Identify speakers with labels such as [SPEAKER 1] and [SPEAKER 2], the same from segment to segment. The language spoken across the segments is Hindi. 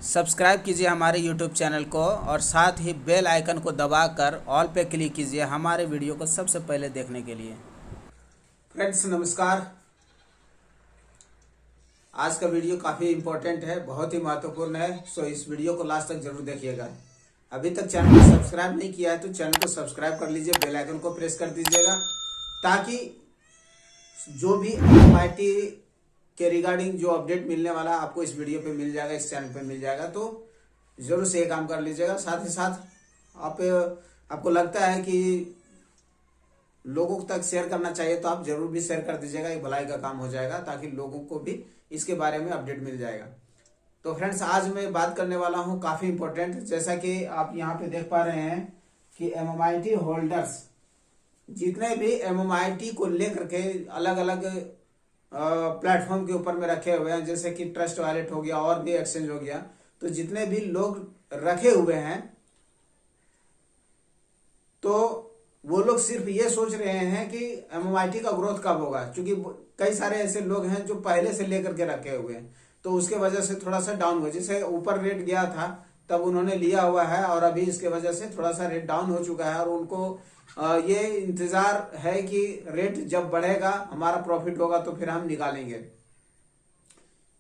[SPEAKER 1] सब्सक्राइब कीजिए हमारे यूट्यूब चैनल को और साथ ही बेल आइकन को दबाकर ऑल पे क्लिक कीजिए हमारे वीडियो को सबसे पहले देखने के लिए। फ्रेंड्स नमस्कार। आज का वीडियो काफ़ी इम्पोर्टेंट है, बहुत ही महत्वपूर्ण है, सो इस वीडियो को लास्ट तक जरूर देखिएगा। अभी तक चैनल को सब्सक्राइब नहीं किया है तो चैनल को सब्सक्राइब कर लीजिए, बेल आइकन को प्रेस कर दीजिएगा ताकि जो भी MMIT के रिगार्डिंग जो अपडेट मिलने वाला आपको इस वीडियो पे मिल जाएगा, इस चैनल पे मिल जाएगा। तो जरूर से ये काम कर लीजिएगा। साथ ही साथ आपको लगता है कि लोगों तक शेयर करना चाहिए तो आप जरूर भी शेयर कर दीजिएगा, ये भलाई का काम हो जाएगा ताकि लोगों को भी इसके बारे में अपडेट मिल जाएगा। तो फ्रेंड्स आज मैं बात करने वाला हूँ काफ़ी इंपॉर्टेंट, जैसा कि आप यहाँ पे देख पा रहे हैं कि MMIT होल्डर्स जितने भी MMIT को लेकर के अलग अलग प्लेटफॉर्म के ऊपर में रखे हुए हैं, जैसे कि ट्रस्ट वॉलेट हो गया और भी एक्सचेंज हो गया, तो जितने भी लोग रखे हुए हैं तो वो लोग सिर्फ ये सोच रहे हैं कि MMIT का ग्रोथ कब होगा, क्योंकि कई सारे ऐसे लोग हैं जो पहले से लेकर के रखे हुए हैं, तो उसके वजह से थोड़ा सा डाउन हुआ। जैसे ऊपर रेट गया था तब उन्होंने लिया हुआ है और अभी इसके वजह से थोड़ा सा रेट डाउन हो चुका है और उनको ये इंतजार है कि रेट जब बढ़ेगा हमारा प्रॉफिट होगा तो फिर हम निकालेंगे।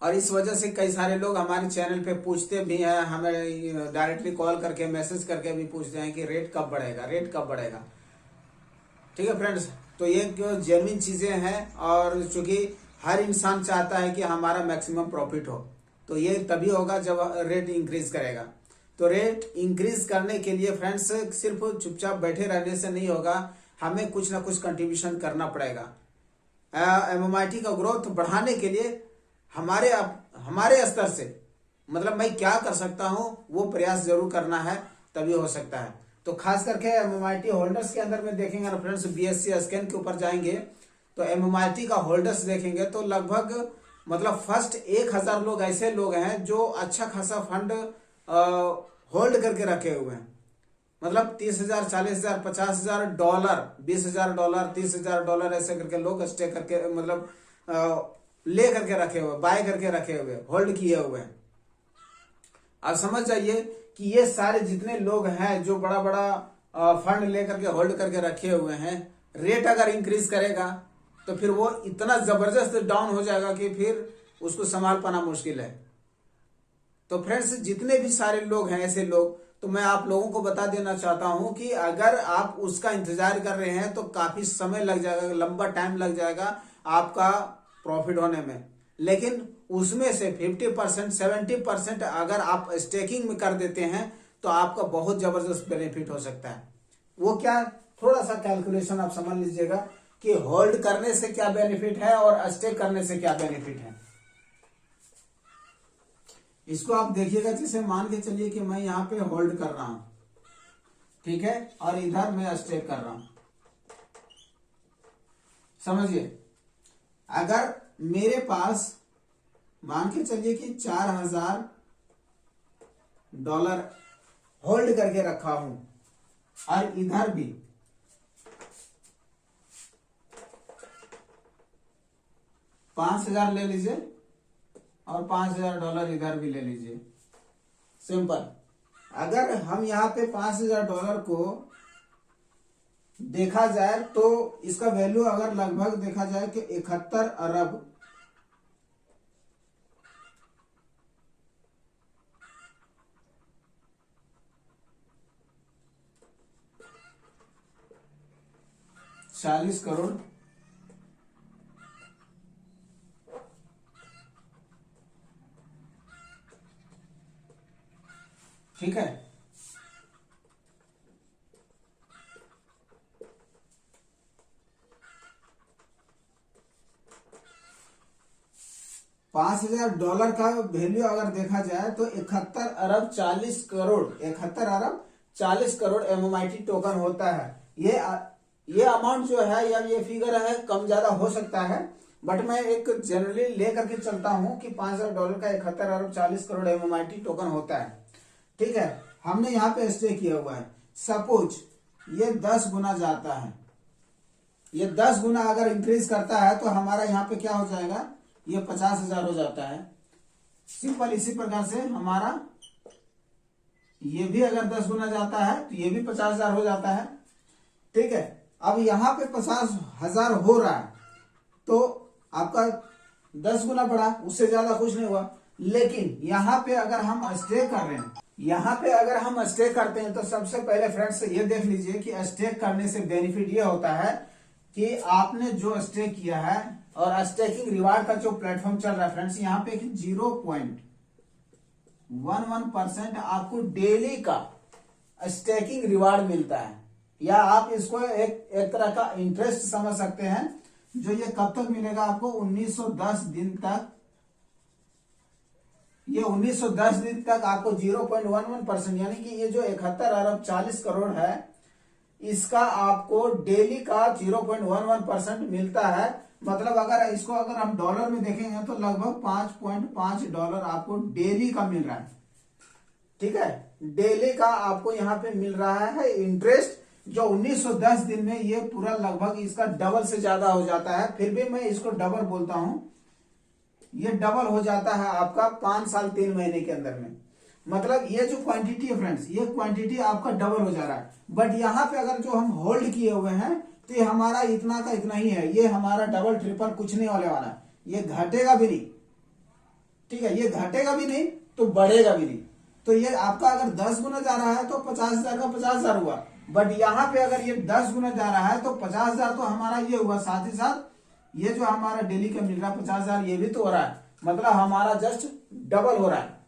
[SPEAKER 1] और इस वजह से कई सारे लोग हमारे चैनल पे पूछते भी हैं, हमें डायरेक्टली कॉल करके मैसेज करके भी पूछते हैं कि रेट कब बढ़ेगा, रेट कब बढ़ेगा। ठीक है फ्रेंड्स, तो ये जेन्युइन चीजें हैं और चूंकि हर इंसान चाहता है कि हमारा मैक्सिमम प्रॉफिट हो, तो ये तभी होगा जब रेट इंक्रीज करेगा। तो रेट इंक्रीज करने के लिए फ्रेंड्स सिर्फ चुपचाप बैठे रहने से नहीं होगा, हमें कुछ ना कुछ कंट्रीब्यूशन करना पड़ेगा। MMIT का ग्रोथ बढ़ाने के लिए हमारे स्तर से मतलब मैं क्या कर सकता हूं वो प्रयास जरूर करना है, तभी हो सकता है। तो खास करके MMIT होल्डर्स के अंदर में देखेंगे ना फ्रेंड्स, BSc स्कैन के ऊपर जाएंगे तो MMIT का होल्डर्स देखेंगे तो लगभग मतलब फर्स्ट 1000 लोग ऐसे लोग हैं जो अच्छा खासा फंड होल्ड करके रखे हुए हैं। मतलब 30,000, 40,000, 50,000 डॉलर, 20,000 डॉलर, 30,000 डॉलर ऐसे करके लोग स्टे करके मतलब ले करके रखे हुए, बाय करके रखे हुए, होल्ड किए हुए हैं। अब समझ जाइए कि ये सारे जितने लोग हैं जो बड़ा बड़ा फंड लेकर के होल्ड करके रखे हुए हैं, रेट अगर इंक्रीज करेगा तो फिर वो इतना जबरदस्त डाउन हो जाएगा कि फिर उसको संभाल पाना मुश्किल है। तो फ्रेंड्स जितने भी सारे लोग हैं ऐसे लोग, तो मैं आप लोगों को बता देना चाहता हूं कि अगर आप उसका इंतजार कर रहे हैं तो काफी समय लग जाएगा, लंबा टाइम लग जाएगा आपका प्रॉफिट होने में। लेकिन उसमें से 50%, 70% अगर आप स्टेकिंग में कर देते हैं तो आपका बहुत जबरदस्त बेनिफिट हो सकता है। वो क्या, थोड़ा सा कैलकुलेशन आप समझ लीजिएगा कि होल्ड करने से क्या बेनिफिट है और स्टेक करने से क्या बेनिफिट है। इसको आप देखिएगा, जैसे मान के चलिए कि मैं यहां पे होल्ड कर रहा हूं, ठीक है, और इधर मैं स्टेक कर रहा हूं। समझिए, अगर मेरे पास मान के चलिए कि 4,000 डॉलर होल्ड करके रखा हूं और इधर भी 5,000 ले लीजिए और 5,000 डॉलर इधर भी ले लीजिए, सिंपल। अगर हम यहां पे 5,000 डॉलर को देखा जाए तो इसका वैल्यू अगर लगभग देखा जाए कि 71 अरब $40 करोड़ ठीक है। $5,000 का वैल्यू अगर देखा जाए तो 71 अरब 40 करोड़, 71 अरब 40 करोड़ MMIT टोकन होता है। ये अमाउंट जो है या ये फिगर है कम ज्यादा हो सकता है, बट मैं एक जनरली लेकर के चलता हूं कि $5,000 का 71 अरब 40 करोड़ MMIT टोकन होता है। ठीक है, हमने यहाँ पे स्टे किया हुआ है। सपोज ये 10 गुना जाता है, ये 10 गुना अगर इंक्रीज करता है तो हमारा यहाँ पे क्या हो जाएगा, ये 50,000 हो जाता है। सिंपल इसी प्रकार से हमारा ये भी अगर 10 गुना जाता है तो ये भी 50,000 हो जाता है। ठीक है, अब यहाँ पे 50,000 हो रहा है तो आपका 10 गुना बढ़ा, उससे ज्यादा कुछ नहीं हुआ। लेकिन यहाँ पे अगर हम स्टे कर रहे हैं, यहाँ पे अगर हम स्टे करते हैं तो सबसे पहले फ्रेंड्स ये देख लीजिए कि स्टे करने से बेनिफिट ये होता है कि आपने जो स्टे किया है और स्टेकिंग रिवार्ड का जो प्लेटफॉर्म चल रहा है फ्रेंड्स, यहाँ पे 0.11% आपको डेली का स्टेकिंग रिवार्ड मिलता है, या आप इसको एक तरह का इंटरेस्ट समझ सकते हैं, जो ये कब तक मिलेगा आपको 1910 दिन तक। ये 1910 दिन तक आपको 0.11% यानी कि ये जो 71 अरब 40 करोड़ है, इसका आपको डेली का 0.11% मिलता है। मतलब अगर इसको अगर हम डॉलर में देखेंगे तो लगभग $5.5 आपको डेली का मिल रहा है। ठीक है, डेली का आपको यहाँ पे मिल रहा है इंटरेस्ट, जो 1910 दिन में ये पूरा लगभग इसका डबल से ज्यादा हो जाता है। फिर भी मैं इसको डबल बोलता हूं, ये डबल हो जाता है आपका 5 साल 3 महीने के अंदर में। मतलब ये जो क्वांटिटी है फ्रेंड्स, ये क्वांटिटी आपका डबल हो जा रहा है। बट यहाँ पे अगर जो हम होल्ड किए हुए हैं तो ये हमारा इतना का इतना ही है, ये हमारा डबल ट्रिपल कुछ नहीं होने वाला, ये घटेगा भी नहीं। ठीक है, ये घटेगा भी नहीं तो बढ़ेगा भी नहीं। तो ये आपका अगर 10 गुना जा रहा है तो 50,000 का 50,000 हुआ, बट यहाँ पे अगर ये 10 गुना जा रहा है तो 50,000 तो हमारा ये हुआ, साथ ही साथ ये जो हमारा डेली का मिल रहा है 50,000 ये भी तो हो रहा है, मतलब हमारा जस्ट डबल हो रहा है।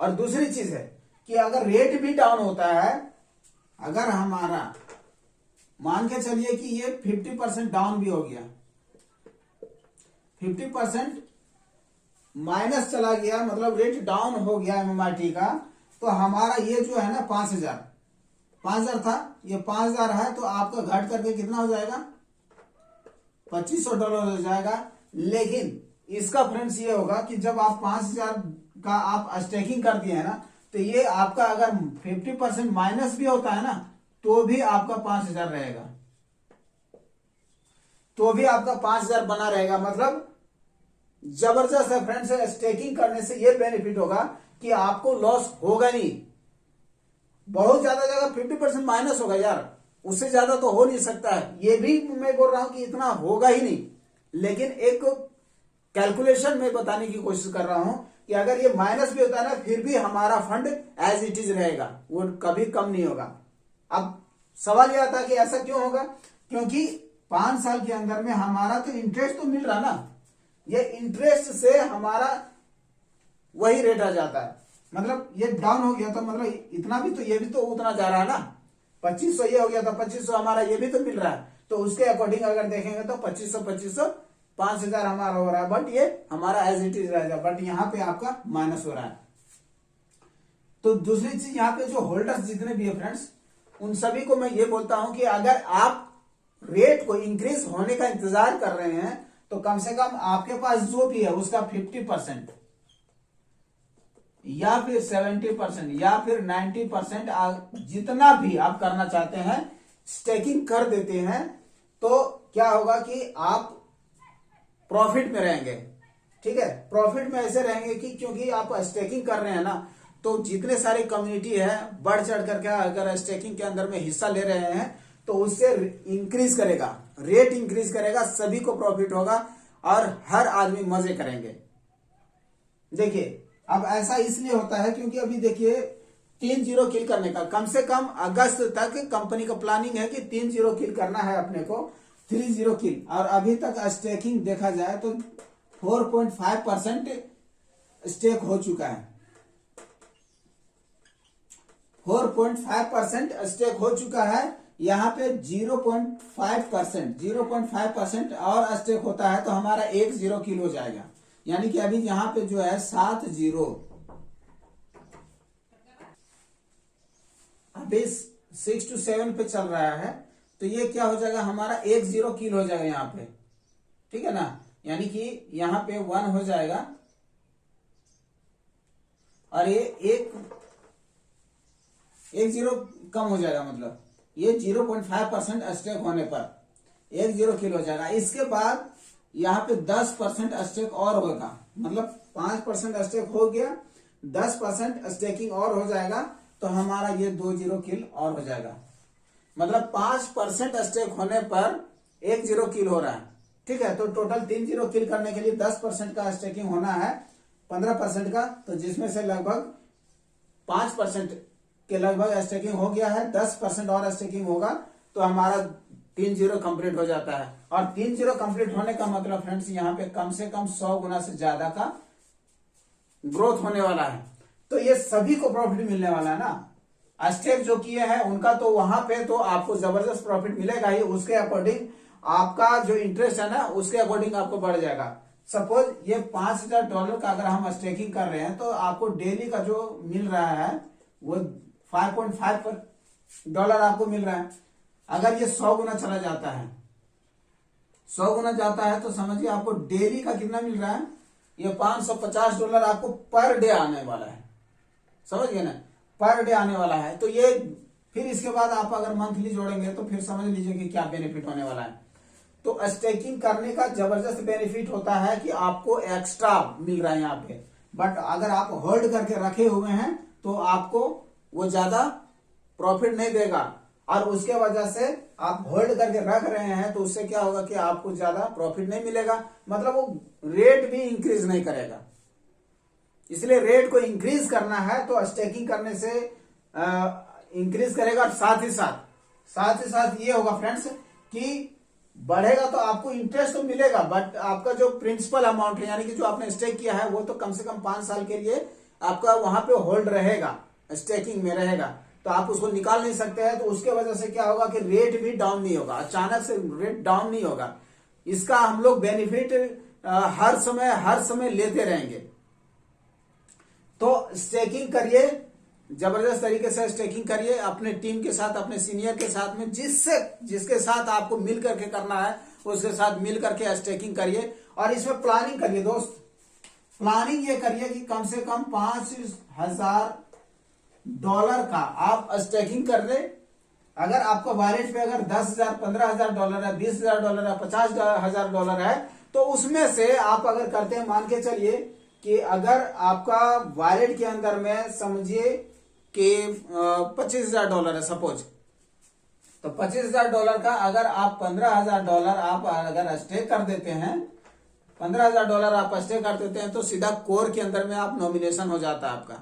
[SPEAKER 1] और दूसरी चीज है कि अगर रेट भी डाउन होता है, अगर हमारा मान के चलिए कि ये 50% डाउन भी हो गया, 50% माइनस चला गया, मतलब रेट डाउन हो गया MMRT का, तो हमारा ये जो है ना 5,000 था, ये 5,000 है, तो आपका घट करके कितना हो जाएगा, $2,500 हो जाएगा। लेकिन इसका फ्रेंड्स ये होगा कि जब आप 5,000 का आप स्टेकिंग कर दिए है ना, तो ये आपका अगर 50% माइनस भी होता है ना तो भी आपका 5,000 रहेगा, तो भी आपका 5,000 बना रहेगा। मतलब जबरदस्त है फ्रेंड्स, स्टेकिंग करने से ये बेनिफिट होगा कि आपको लॉस होगा नहीं। बहुत ज्यादा जगह 50% माइनस होगा यार, उससे ज्यादा तो हो नहीं सकता है, ये भी मैं बोल रहा हूं कि इतना होगा ही नहीं। लेकिन एक कैलकुलेशन में बताने की कोशिश कर रहा हूं कि अगर ये माइनस भी होता है ना, फिर भी हमारा फंड एज इट इज रहेगा, वो कभी कम नहीं होगा। अब सवाल यह आता है कि ऐसा क्यों होगा, क्योंकि 5 साल के अंदर में हमारा तो इंटरेस्ट तो मिल रहा ना, ये इंटरेस्ट से हमारा वही रेट आ जाता है। मतलब ये डाउन हो गया तो मतलब इतना भी तो, ये भी तो उतना जा रहा है ना, 2,500 ये हो गया तो 2,500 हमारा ये भी तो मिल रहा है, तो उसके अकॉर्डिंग अगर देखेंगे तो 2,500 5,000 हमारा हो रहा है, बट ये हमारा एज इट इज रहेगा, बट यहाँ पे आपका माइनस हो रहा है। तो दूसरी चीज यहाँ पे जो होल्डर्स जितने भी है फ्रेंड्स, उन सभी को मैं ये बोलता हूं कि अगर आप रेट को इंक्रीज होने का इंतजार कर रहे हैं तो कम से कम आपके पास जो भी है उसका 50% या फिर 70% या फिर 90% जितना भी आप करना चाहते हैं स्टेकिंग कर देते हैं, तो क्या होगा कि आप प्रॉफिट में रहेंगे। ठीक है, प्रॉफिट में ऐसे रहेंगे कि क्योंकि आप स्टेकिंग कर रहे हैं ना, तो जितने सारे कम्युनिटी है बढ़ चढ़ करके अगर स्टेकिंग के अंदर में हिस्सा ले रहे हैं तो उससे इंक्रीज करेगा, रेट इंक्रीज करेगा, सभी को प्रॉफिट होगा और हर आदमी मजे करेंगे। देखिए अब ऐसा इसलिए होता है क्योंकि अभी देखिए 3-0 किल करने का, कम से कम अगस्त तक कंपनी का प्लानिंग है कि 3-0 किल करना है अपने को, 3-0 किल, और अभी तक स्टेकिंग देखा जाए तो 4.5% स्टेक हो चुका है, 4.5% स्टेक हो चुका है। यहाँ पे 0.5% और स्टेक होता है तो हमारा 1-0 किल हो जाएगा। यानी कि अभी यहाँ पे जो है 7-0, अभी 6 to 7 पे चल रहा है, तो ये क्या हो जाएगा, हमारा 1-0 किल हो जाएगा यहाँ पे। ठीक है ना, यानी कि यहाँ पे 1 हो जाएगा और ये 1-0 कम हो जाएगा, मतलब ये 0.5% स्टेक होने पर 1-0 किल हो जाएगा। इसके बाद यहाँ पे 10% स्टेक और होगा, मतलब 5% स्टेक हो गया, 10% स्टेकिंग और हो जाएगा तो हमारा ये 2 किल और हो जाएगा। मतलब 5% स्टेक होने पर 1 किल हो रहा है। ठीक है, तो टोटल 3 किल करने के लिए 10% का स्टेकिंग होना है 15% का, तो जिसमें से लगभग 5% के लगभग स्टेकिंग हो गया है। 10% और स्टेकिंग होगा तो हमारा 3 कंप्लीट हो जाता है। और 3 कंप्लीट होने का मतलब फ्रेंड्स यहाँ पे कम से कम 100 गुना से ज्यादा का ग्रोथ होने वाला है। तो ये सभी को प्रॉफिट मिलने वाला है ना। स्टेक जो किए हैं उनका तो वहां पे तो आपको जबरदस्त प्रॉफिट मिलेगा ही, उसके अकॉर्डिंग आपका जो इंटरेस्ट है ना उसके अकॉर्डिंग आपको बढ़ जाएगा। सपोज ये $5000 का अगर हम स्टेकिंग कर रहे हैं तो आपको डेली का जो मिल रहा है वो $5.5 आपको मिल रहा है। अगर ये 100 गुना चला जाता है, 100 गुना जाता है तो समझिए आपको डेली का कितना मिल रहा है, ये $550 आपको पर डे आने वाला है। समझ गए ना, पर डे आने वाला है। तो ये फिर इसके बाद आप अगर मंथली जोड़ेंगे तो फिर समझ लीजिए कि क्या बेनिफिट होने वाला है। तो स्टेकिंग करने का जबरदस्त बेनिफिट होता है कि आपको एक्स्ट्रा मिल रहा है यहाँ पे। बट अगर आप होल्ड करके रखे हुए हैं तो आपको वो ज्यादा प्रॉफिट नहीं देगा, और उसके वजह से आप होल्ड करके रख रहे हैं तो उससे क्या होगा कि आपको ज्यादा प्रॉफिट नहीं मिलेगा, मतलब वो रेट भी इंक्रीज नहीं करेगा। इसलिए रेट को इंक्रीज करना है तो स्टेकिंग करने से इंक्रीज करेगा। और साथ ही साथ ये होगा फ्रेंड्स कि बढ़ेगा तो आपको इंटरेस्ट तो मिलेगा, बट आपका जो प्रिंसिपल अमाउंट है यानी कि जो आपने स्टेक किया है वो तो कम से कम 5 साल के लिए आपका वहां पे होल्ड रहेगा, स्टेकिंग में रहेगा, तो आप उसको निकाल नहीं सकते हैं। तो उसके वजह से क्या होगा कि रेट भी डाउन नहीं होगा, अचानक से रेट डाउन नहीं होगा। इसका हम लोग बेनिफिट हर समय लेते रहेंगे। तो स्टेकिंग करिए, जबरदस्त तरीके से स्टेकिंग करिए अपने टीम के साथ, अपने सीनियर के साथ में, जिसके साथ आपको मिल करके करना है उसके साथ मिल करके स्टेकिंग करिए। और इसमें प्लानिंग करिए दोस्त, प्लानिंग ये करिए कि कम से कम $5000 का आप स्टेकिंग कर ले। अगर आपका वॉलेट पे अगर $10,000, $15,000 है, $20,000 है, $50,000 है, तो उसमें से आप अगर करते हैं, मान के चलिए कि अगर आपका वॉलेट के अंदर में समझिए कि $25,000 है सपोज, तो $25,000 का अगर आप $15,000 आप अगर स्टेक कर देते हैं, $15,000 आप स्टेक कर देते हैं तो सीधा कोर के अंदर में आप नॉमिनेशन हो जाता है, आपका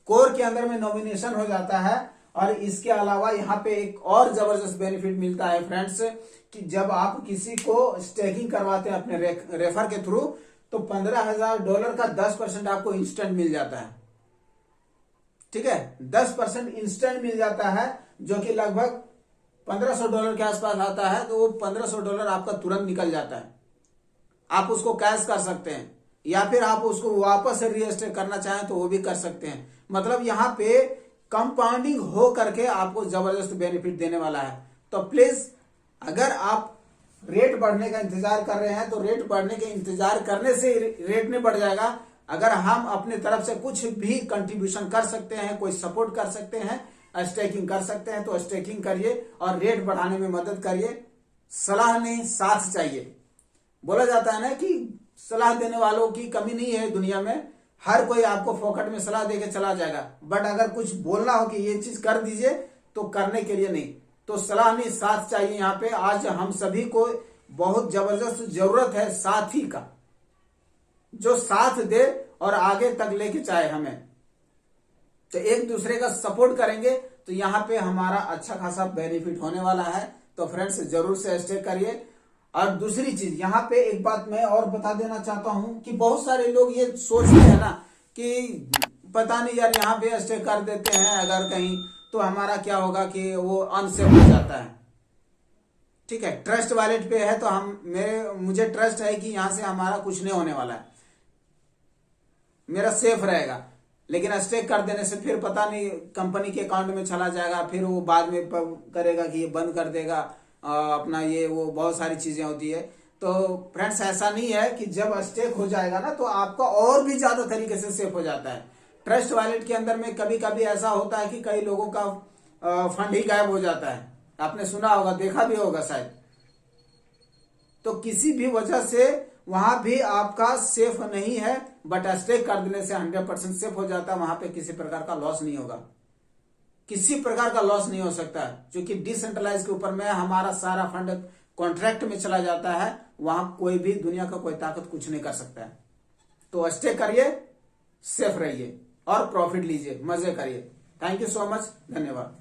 [SPEAKER 1] कोर के अंदर में नॉमिनेशन हो जाता है। और इसके अलावा यहाँ पे एक और जबरदस्त बेनिफिट मिलता है फ्रेंड्स कि जब आप किसी को स्टेकिंग करवाते हैं अपने रेफर के थ्रू, तो $15,000 का 10% आपको इंस्टेंट मिल जाता है। ठीक है, 10% इंस्टेंट मिल जाता है, जो कि लगभग $1,500 के आसपास आता है। तो वो $1,500 आपका तुरंत निकल जाता है। आप उसको कैश कर सकते हैं या फिर आप उसको वापस से रीस्टेक करना चाहें तो वो भी कर सकते हैं। मतलब यहाँ पे कंपाउंडिंग हो करके आपको जबरदस्त बेनिफिट देने वाला है। तो प्लीज अगर आप रेट बढ़ने का इंतजार कर रहे हैं तो रेट बढ़ने के इंतजार करने से रेट नहीं बढ़ जाएगा। अगर हम अपने तरफ से कुछ भी कंट्रीब्यूशन कर सकते हैं, कोई सपोर्ट कर सकते हैं, स्टेकिंग कर सकते हैं, तो स्टेकिंग करिए और रेट बढ़ाने में मदद करिए। सलाह नहीं, साथ चाहिए। बोला जाता है ना कि सलाह देने वालों की कमी नहीं है दुनिया में, हर कोई आपको फोकट में सलाह देके चला जाएगा, बट अगर कुछ बोलना हो कि ये चीज कर दीजिए तो करने के लिए नहीं। तो सलाह नहीं, साथ चाहिए। यहाँ पे आज हम सभी को बहुत जबरदस्त जरूरत है साथी का, जो साथ दे और आगे तक लेके जाए हमें। तो एक दूसरे का सपोर्ट करेंगे तो यहाँ पे हमारा अच्छा खासा बेनिफिट होने वाला है। तो फ्रेंड्स जरूर से स्टे करिए। और दूसरी चीज यहाँ पे एक बात मैं और बता देना चाहता हूं कि बहुत सारे लोग ये सोचते हैं ना कि पता नहीं यार यहाँ पे स्टे कर देते हैं अगर कहीं तो हमारा क्या होगा कि वो अनसेफ हो जाता है। ठीक है, ट्रस्ट वॉलेट पे है तो मुझे ट्रस्ट है कि यहाँ से हमारा कुछ नहीं होने वाला है, मेरा सेफ रहेगा। लेकिन स्टेक कर देने से फिर पता नहीं कंपनी के अकाउंट में चला जाएगा, फिर वो बाद में करेगा कि ये बंद कर देगा अपना, ये वो बहुत सारी चीजें होती है। तो फ्रेंड्स ऐसा नहीं है कि जब स्टेक हो जाएगा ना तो आपका और भी ज्यादा तरीके से सेफ हो जाता है। ट्रस्ट वॉलेट के अंदर में कभी कभी ऐसा होता है कि कई लोगों का फंड ही गायब हो जाता है, आपने सुना होगा, देखा भी होगा शायद। तो किसी भी वजह से वहां भी आपका सेफ नहीं है, बट स्टेक कर देने से 100% सेफ हो जाता है। वहां पे किसी प्रकार का लॉस नहीं होगा, किसी प्रकार का लॉस नहीं हो सकता, क्योंकि डिसेंट्रलाइज के ऊपर में हमारा सारा फंड कॉन्ट्रैक्ट में चला जाता है। वहां कोई भी दुनिया का कोई ताकत कुछ नहीं कर सकता है। तो स्टेक करिए, सेफ रहिए और प्रॉफिट लीजिए, मजे करिए। थैंक यू सो मच, धन्यवाद।